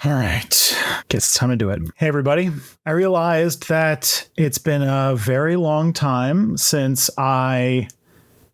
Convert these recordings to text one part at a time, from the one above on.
All right. Guess it's time to do it. Hey, everybody. I realized that it's been a very long time since I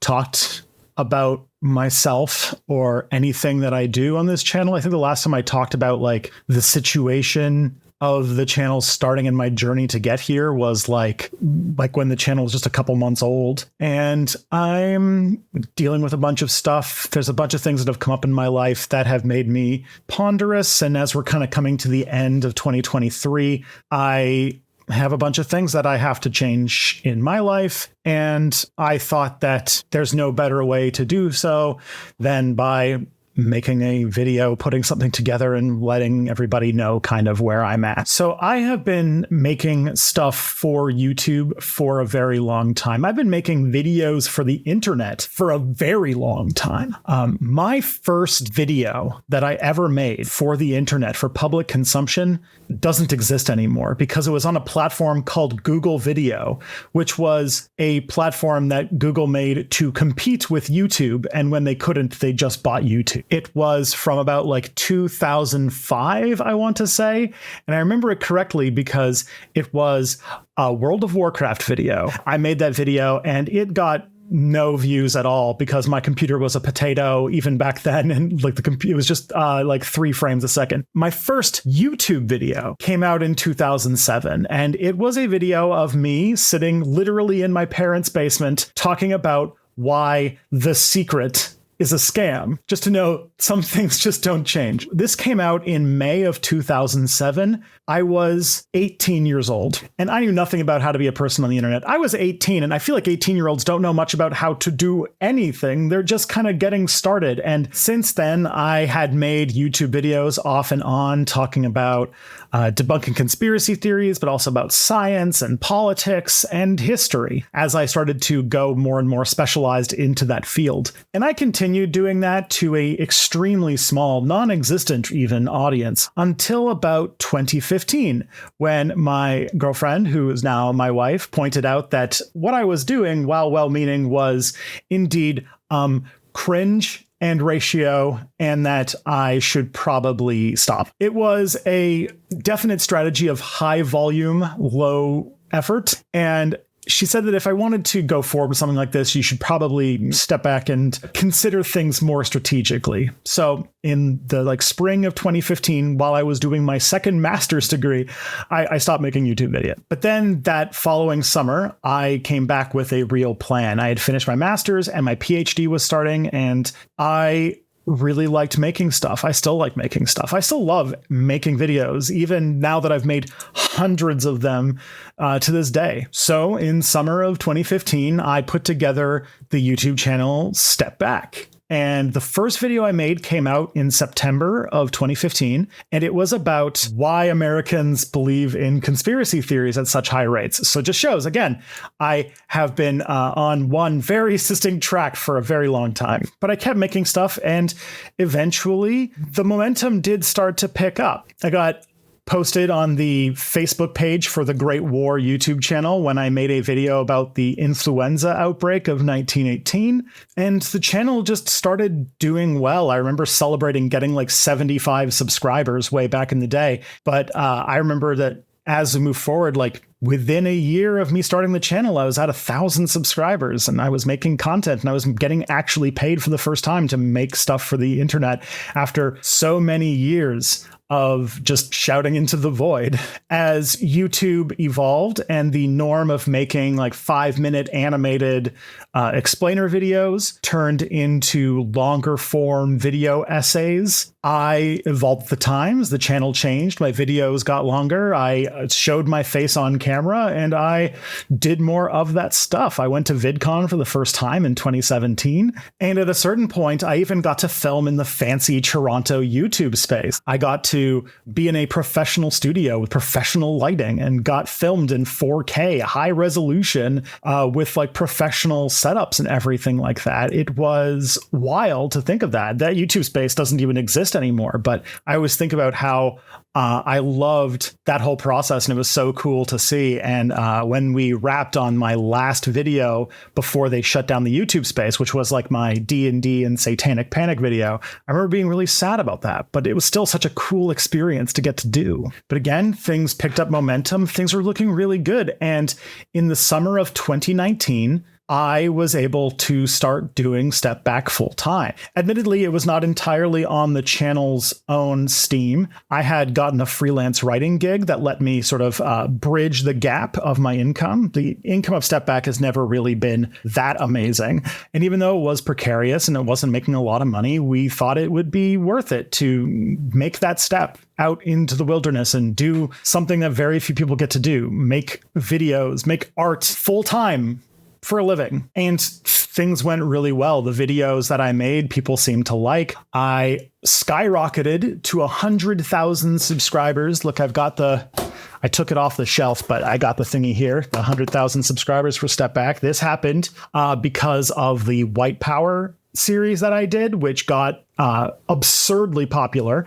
talked about myself or anything that I do on this channel. I think the last time I talked about like the situation of the channel starting and my journey to get here was like when the channel was just a couple months old, and I'm dealing with a bunch of stuff. There's a bunch of things that have come up in my life that have made me ponderous. And as we're kind of coming to the end of 2023, I have a bunch of things that I have to change in my life. And I thought that there's no better way to do so than by making a video, putting something together and letting everybody know kind of where I'm at. So I have been making stuff for YouTube for a very long time. I've been making videos for the internet for a very long time. My first video that I ever made for the internet for public consumption doesn't exist anymore because it was on a platform called Google Video, which was a platform that Google made to compete with YouTube. And when they couldn't, they just bought YouTube. It was from about like 2005, I want to say. And I remember it correctly because it was a World of Warcraft video. I made that video and it got no views at all because my computer was a potato even back then, and like the computer was just like 3 frames a second. My first YouTube video came out in 2007, and it was a video of me sitting literally in my parents' basement talking about why The Secret is a scam. Just to know, some things just don't change. This came out in May of 2007. I was 18 years old, and I knew nothing about how to be a person on the internet. I was 18, and I feel like 18-year-olds don't know much about how to do anything. They're just kind of getting started. And since then, I had made YouTube videos off and on talking about debunking conspiracy theories, but also about science and politics and history as I started to go more and more specialized into that field. And I continued doing that to a extremely small, non-existent even audience until about 2015, when my girlfriend, who is now my wife, pointed out that what I was doing, while well-meaning, was indeed cringe and ratio, and that I should probably stop. It was a definite strategy of high volume, low effort. And she said that if I wanted to go forward with something like this, you should probably step back and consider things more strategically. So in the spring of 2015, while I was doing my second master's degree, I stopped making YouTube videos. But then that following summer, I came back with a real plan. I had finished my master's and my PhD was starting, and I really liked making stuff. I still like making stuff. I still love making videos, even now that I've made hundreds of them to this day. So in summer of 2015, I put together the YouTube channel Step Back. And the first video I made came out in September of 2015, and it was about why Americans believe in conspiracy theories at such high rates. So it just shows, again, I have been on one very distinct track for a very long time, but I kept making stuff, and eventually the momentum did start to pick up. I got posted on the Facebook page for the Great War YouTube channel when I made a video about the influenza outbreak of 1918, and the channel just started doing well. I remember celebrating getting like 75 subscribers way back in the day, but I remember that as we move forward, like within a year of me starting the channel, I was at 1,000 subscribers, and I was making content, and I was getting actually paid for the first time to make stuff for the internet after so many years of just shouting into the void. As YouTube evolved and the norm of making like 5-minute animated explainer videos turned into longer form video essays, I evolved with the times. The channel changed. My videos got longer. I showed my face on camera, and I did more of that stuff. I went to VidCon for the first time in 2017. And at a certain point, I even got to film in the fancy Toronto YouTube space. I got to be in a professional studio with professional lighting and got filmed in 4K, high resolution, with like professional setups and everything like that. It was wild to think of that. That YouTube space doesn't even exist anymore. But I always think about how I loved that whole process, and it was so cool to see. And when we wrapped on my last video before they shut down the YouTube space, which was like my D&D and Satanic Panic video, I remember being really sad about that, but it was still such a cool experience to get to do. But again, things picked up momentum. Things were looking really good. And in the summer of 2019, I was able to start doing Step Back full time. Admittedly, it was not entirely on the channel's own steam. I had gotten a freelance writing gig that let me sort of bridge the gap of my income. The income of Step Back has never really been that amazing. And even though it was precarious and it wasn't making a lot of money, we thought it would be worth it to make that step out into the wilderness and do something that very few people get to do. Make videos, make art full time for a living. And things went really well. The videos that I made, people seemed to like. I skyrocketed to 100,000 subscribers. Look, I took it off the shelf, but I got the thingy here, the 100,000 subscribers for Step Back. This happened because of the White Power series that I did, which got absurdly popular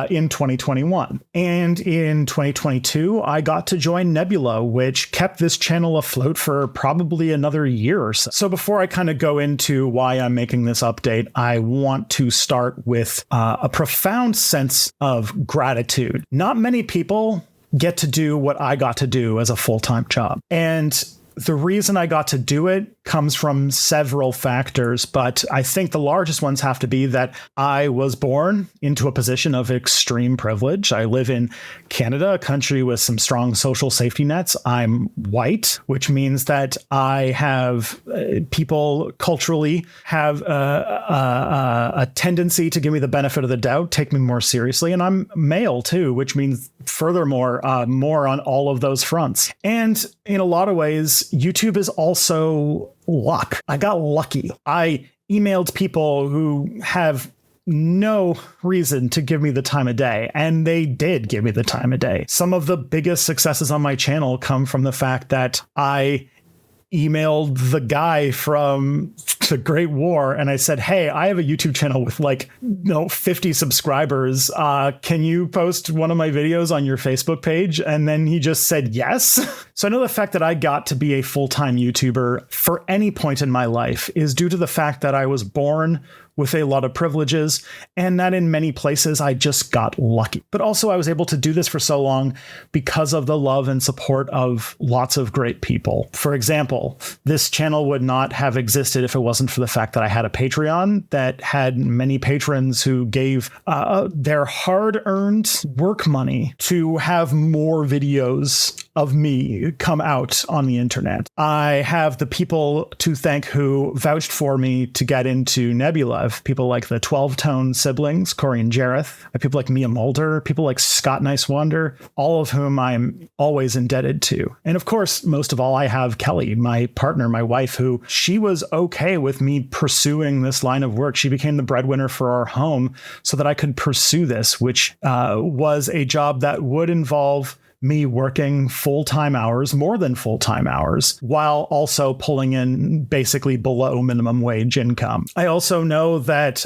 in 2021. And in 2022, I got to join Nebula, which kept this channel afloat for probably another year or so. So before I kind of go into why I'm making this update, I want to start with a profound sense of gratitude. Not many people get to do what I got to do as a full-time job. And the reason I got to do it comes from several factors, but I think the largest ones have to be that I was born into a position of extreme privilege. I live in Canada, a country with some strong social safety nets. I'm white, which means that I have people culturally have a tendency to give me the benefit of the doubt, take me more seriously. And I'm male too, which means furthermore, more on all of those fronts. And in a lot of ways, YouTube is also luck. I got lucky. I emailed people who have no reason to give me the time of day, and they did give me the time of day. Some of the biggest successes on my channel come from the fact that I emailed the guy from the Great War and I said, hey, I have a YouTube channel with 50 subscribers. Can you post one of my videos on your Facebook page? And then he just said yes. So I know the fact that I got to be a full-time YouTuber for any point in my life is due to the fact that I was born with a lot of privileges, and that in many places I just got lucky. But also I was able to do this for so long because of the love and support of lots of great people. For example, this channel would not have existed if it wasn't for the fact that I had a Patreon that had many patrons who gave their hard-earned work money to have more videos of me come out on the internet. I have the people to thank who vouched for me to get into Nebula. People like the 12-Tone siblings, Corey and Jareth, people like Mia Mulder, people like Scott Nicewander, all of whom I'm always indebted to. And of course, most of all, I have Kelly, my partner, my wife, who she was okay with me pursuing this line of work. She became the breadwinner for our home so that I could pursue this, which was a job that would involve me working full-time hours, more than full-time hours, while also pulling in basically below minimum wage income. I also know that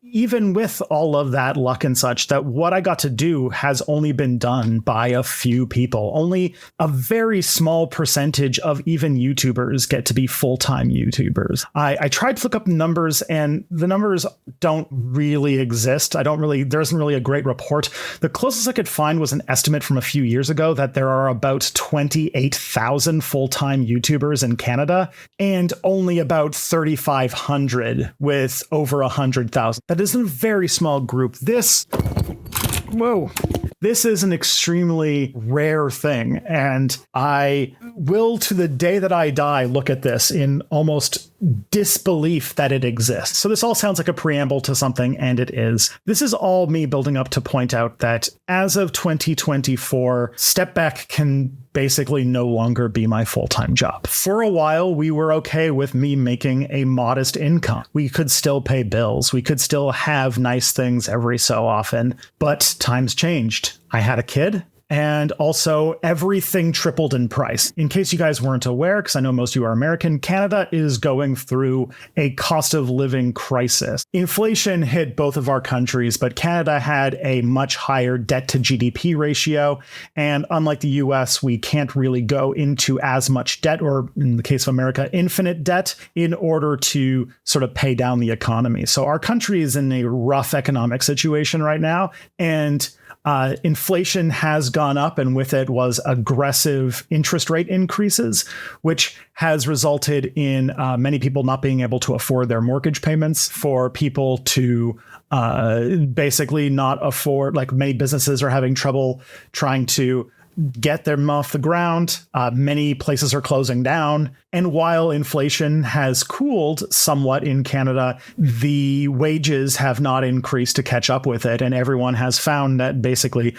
even with all of that luck and such, that what I got to do has only been done by a few people. Only a very small percentage of even YouTubers get to be full-time YouTubers. I tried to look up numbers, and the numbers don't really exist. There isn't really a great report. The closest I could find was an estimate from a few years ago that there are about 28,000 full-time YouTubers in Canada and only about 3,500 with over 100,000. That is a very small group. This is an extremely rare thing, and I will, to the day that I die, look at this in almost disbelief that it exists. So this all sounds like a preamble to something, and it is. This is all me building up to point out that as of 2024, Step Back can basically no longer be my full-time job. For a while, we were okay with me making a modest income. We could still pay bills. We could still have nice things every so often, but times changed. I had a kid. And also everything tripled in price. In case you guys weren't aware, because I know most of you are American, Canada is going through a cost of living crisis. Inflation hit both of our countries, but Canada had a much higher debt to GDP ratio. And unlike the US, we can't really go into as much debt, or in the case of America, infinite debt, in order to sort of pay down the economy. So our country is in a rough economic situation right now. And inflation has gone up, and with it was aggressive interest rate increases, which has resulted in many people not being able to afford their mortgage payments, for people to basically not afford, like many businesses are having trouble trying to get them off the ground. Many places are closing down. And while inflation has cooled somewhat in Canada, the wages have not increased to catch up with it. And everyone has found that basically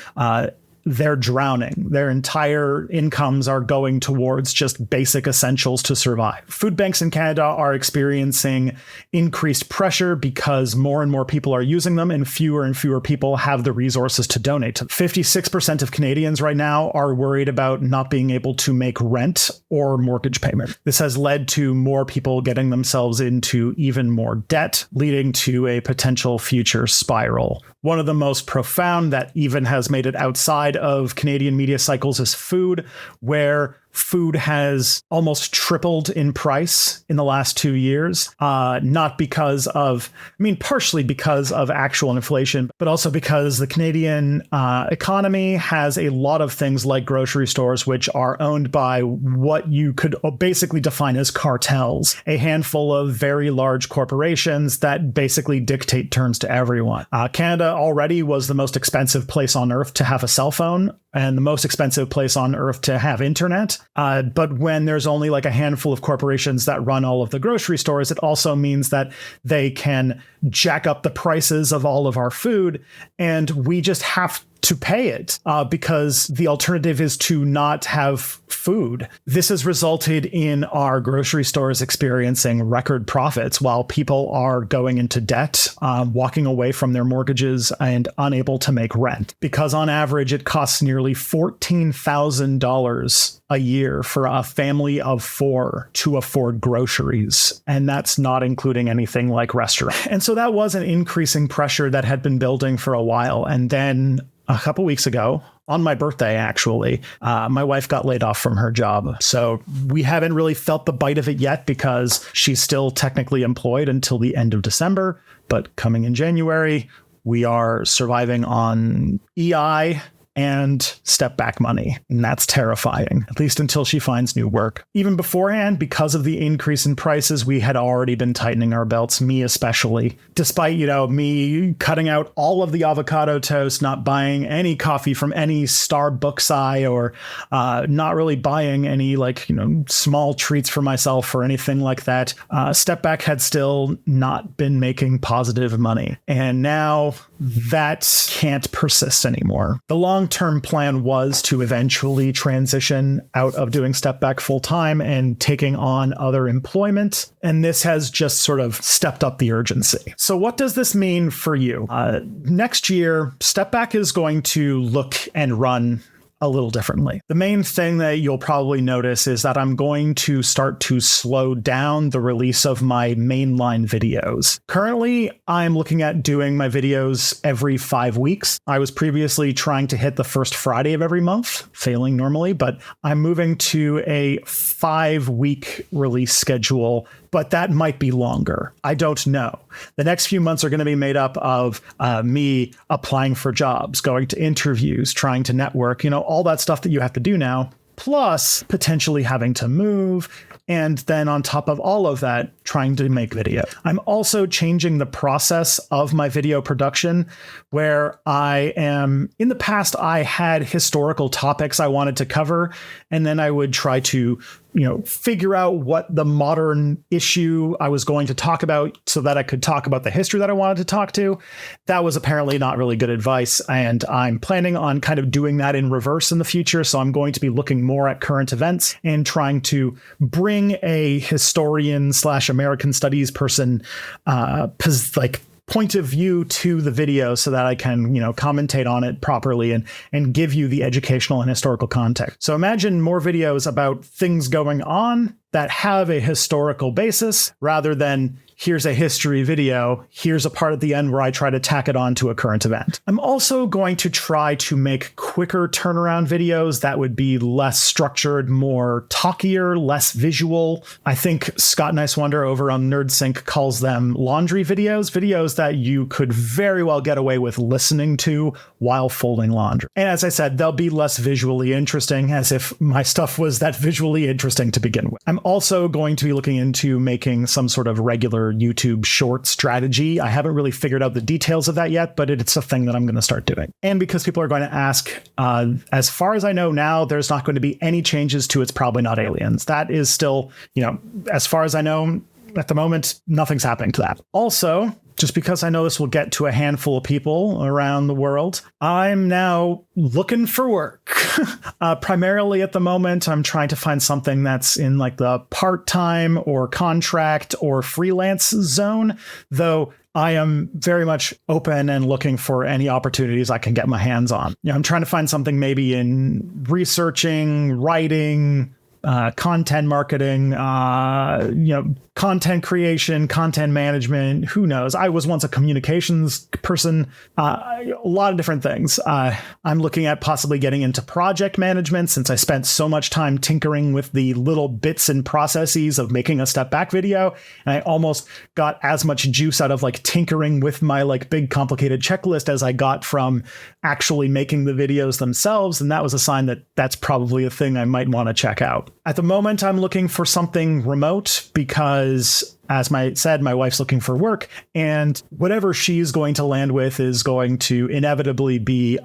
they're drowning. Their entire incomes are going towards just basic essentials to survive. Food banks in Canada are experiencing increased pressure because more and more people are using them, and fewer people have the resources to donate to them. 56% of Canadians right now are worried about not being able to make rent or mortgage payment. This has led to more people getting themselves into even more debt, leading to a potential future spiral. One of the most profound that even has made it outside of Canadian media cycles is food, where food has almost tripled in price in the last 2 years, not because of, partially because of actual inflation, but also because the Canadian economy has a lot of things like grocery stores, which are owned by what you could basically define as cartels, a handful of very large corporations that basically dictate terms to everyone. Canada already was the most expensive place on earth to have a cell phone, and the most expensive place on earth to have internet. But when there's only like a handful of corporations that run all of the grocery stores, it also means that they can jack up the prices of all of our food, and we just have to pay it because the alternative is to not have food. This has resulted in our grocery stores experiencing record profits while people are going into debt, walking away from their mortgages, and unable to make rent. Because on average, it costs nearly $14,000 a year for a family of 4 to afford groceries. And that's not including anything like restaurants. And so that was an increasing pressure that had been building for a while. And then a couple weeks ago, on my birthday, actually, my wife got laid off from her job. So we haven't really felt the bite of it yet because she's still technically employed until the end of December. But coming in January, we are surviving on EI and step back money. And that's terrifying, at least until she finds new work. Even beforehand, because of the increase in prices, we had already been tightening our belts, me especially. Despite, me cutting out all of the avocado toast, not buying any coffee from any Starbucks or not really buying any small treats for myself or anything like that. Step back had still not been making positive money. And now that can't persist anymore. The long-term plan was to eventually transition out of doing Step Back full-time and taking on other employment. And this has just sort of stepped up the urgency. So what does this mean for you? Next year, Step Back is going to look and run a little differently. The main thing that you'll probably notice is that I'm going to start to slow down the release of my mainline videos. Currently, I'm looking at doing my videos every 5 weeks. I was previously trying to hit the first Friday of every month, failing normally, but I'm moving to a 5-week release schedule, but that might be longer. I don't know. The next few months are going to be made up of me applying for jobs, going to interviews, trying to network, all that stuff that you have to do now, plus potentially having to move. And then on top of all of that, trying to make video. I'm also changing the process of my video production, where in the past, I had historical topics I wanted to cover, and then I would try to figure out what the modern issue I was going to talk about so that I could talk about the history that I wanted to talk to. That was apparently not really good advice, and I'm planning on kind of doing that in reverse in the future. So I'm going to be looking more at current events and trying to bring a historian / American studies person point of view to the video so that I can, commentate on it properly and give you the educational and historical context. So imagine more videos about things going on that have a historical basis rather than here's a history video, here's a part at the end where I try to tack it on to a current event. I'm also going to try to make quicker turnaround videos that would be less structured, more talkier, less visual. I think Scott Nicewonder over on NerdSync calls them laundry videos that you could very well get away with listening to while folding laundry. And as I said, they'll be less visually interesting, as if my stuff was that visually interesting to begin with. I'm also going to be looking into making some sort of regular YouTube short strategy. I haven't really figured out the details of that yet, but it's a thing that I'm going to start doing. And because people are going to ask, as far as I know now, there's not going to be any changes to It's Probably Not Aliens. That is still, as far as I know, at the moment, nothing's happening to that. Also, just because I know this will get to a handful of people around the world, I'm now looking for work. Primarily at the moment, I'm trying to find something that's in like the part-time or contract or freelance zone, though I am very much open and looking for any opportunities I can get my hands on. I'm trying to find something maybe in researching, writing, content marketing, content creation, content management, who knows? I was once a communications person, a lot of different things. I'm looking at possibly getting into project management since I spent so much time tinkering with the little bits and processes of making a step back video. And I almost got as much juice out of like tinkering with my like big complicated checklist as I got from actually making the videos themselves. And that was a sign that that's probably a thing I might want to check out. At the moment, I'm looking for something remote because, as I said, my wife's looking for work, and whatever she's going to land with is going to inevitably be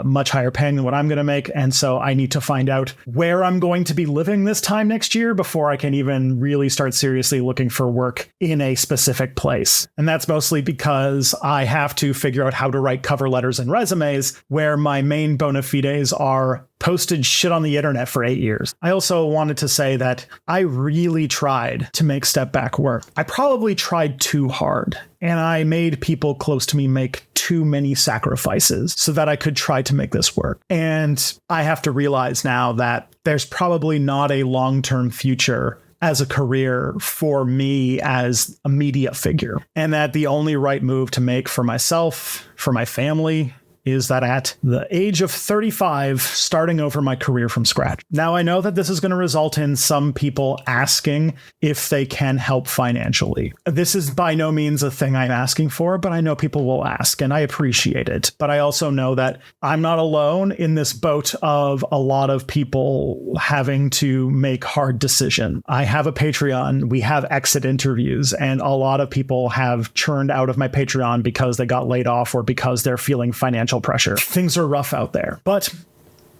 much higher paying than what I'm going to make. And so I need to find out where I'm going to be living this time next year before I can even really start seriously looking for work in a specific place. And that's mostly because I have to figure out how to write cover letters and resumes where my main bona fides are posted shit on the internet for 8 years. I also wanted to say that I really tried to make step back work. I probably tried too hard, and I made people close to me make too many sacrifices so that I could try to make this work. And I have to realize now that there's probably not a long-term future as a career for me as a media figure, and that the only right move to make for myself, for my family, is that at the age of 35, starting over my career from scratch. Now, I know that this is going to result in some people asking if they can help financially. This is by no means a thing I'm asking for, but I know people will ask, and I appreciate it. But I also know that I'm not alone in this boat of a lot of people having to make hard decisions. I have a Patreon, we have exit interviews, and a lot of people have churned out of my Patreon because they got laid off or because they're feeling financial pressure. Things are rough out there. But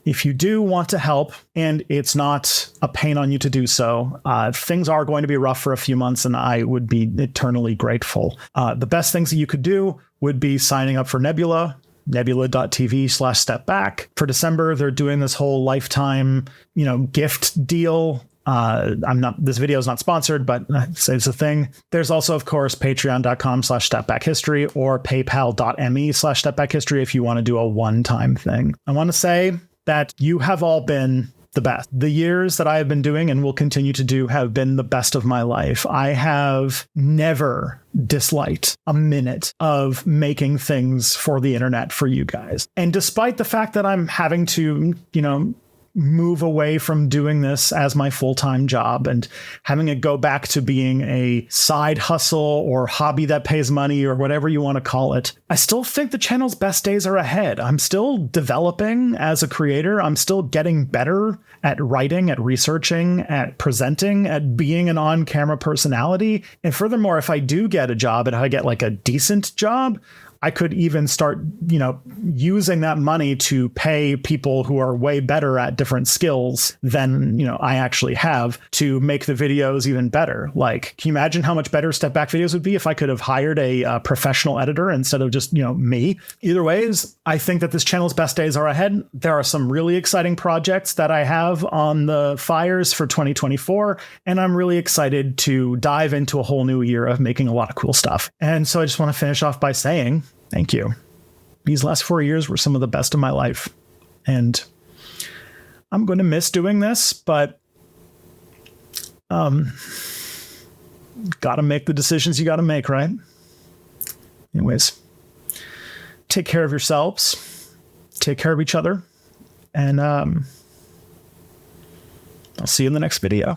if you do want to help, and it's not a pain on you to do so, things are going to be rough for a few months, and I would be eternally grateful. The best things that you could do would be signing up for Nebula, nebula.tv/stepback. For December, they're doing this whole lifetime, gift deal. This video is not sponsored, but it's a thing. There's also, of course, patreon.com/stepbackhistory or paypal.me/stepbackhistory if you want to do a one-time thing. I want to say that you have all been the best. The years that I have been doing and will continue to do have been the best of my life. I have never disliked a minute of making things for the internet for you guys. And despite the fact that I'm having to, move away from doing this as my full-time job and having it go back to being a side hustle or hobby that pays money or whatever you want to call it, I still think the channel's best days are ahead. I'm still developing as a creator. I'm still getting better at writing, at researching, at presenting, at being an on-camera personality. And furthermore, if I do get a job and I get like a decent job, I could even start, using that money to pay people who are way better at different skills than, I actually have to make the videos even better. Like, can you imagine how much better Step Back videos would be if I could have hired a professional editor instead of just, me? Either ways, I think that this channel's best days are ahead. There are some really exciting projects that I have on the fires for 2024, and I'm really excited to dive into a whole new year of making a lot of cool stuff. And so I just want to finish off by saying thank you. These last 4 years were some of the best of my life, and I'm going to miss doing this, but got to make the decisions you got to make, right? Anyways, take care of yourselves, take care of each other, and I'll see you in the next video.